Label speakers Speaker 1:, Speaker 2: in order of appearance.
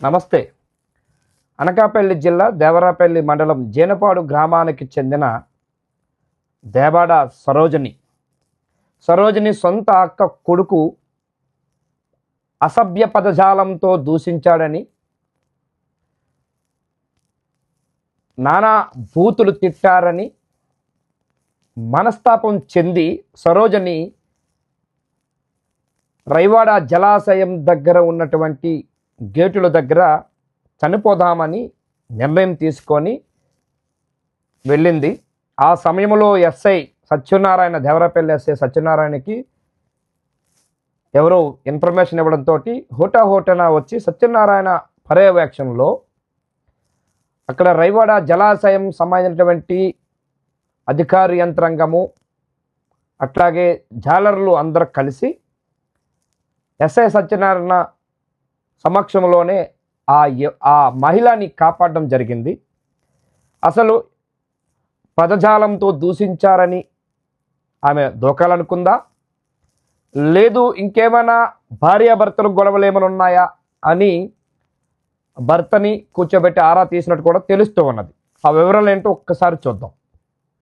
Speaker 1: నమస్తే. అనకాపల్లి జిల్లా దేవరాపల్లి మండలం జేనపాడు గ్రామానికి చెందిన దేవాడ సరోజిని సొంత అక్క కొడుకు అసభ్య పదజాలంతో దూషించాడని, నానా బూతులు తిట్టారని మనస్తాపం చెంది సరోజిని రైవాడ జలాశయం దగ్గర ఉన్నటువంటి గేటుల దగ్గర చనిపోదామని నిర్ణయం తీసుకొని వెళ్ళింది. ఆ సమయంలో దేవరాపల్లి ఎస్ఐ సత్యనారాయణకి ఎవరో ఇన్ఫర్మేషన్ ఇవ్వడంతో హోటాహోటన వచ్చి సత్యనారాయణ పర్యవేక్షణలో అక్కడ రైవాడ జలాశయం సంబంధించినటువంటి అధికార యంత్రాంగము అట్లాగే జాలర్లు అందరూ కలిసి ఎస్ఐ సత్యనారాయణ సమక్షంలోనే ఆ మహిళని కాపాడడం జరిగింది. అసలు పదజాలంతో దూషించారని ఆమె దూకాలనుకుందా, లేదు ఇంకేమైనా భార్యాభర్తలు గొడవలు ఏమైనా ఉన్నాయా అని భర్తని కూర్చోబెట్టి ఆరా తీసినట్టు కూడా తెలుస్తూ ఉన్నది. ఆ వివరాలు ఏంటో ఒక్కసారి చూద్దాం.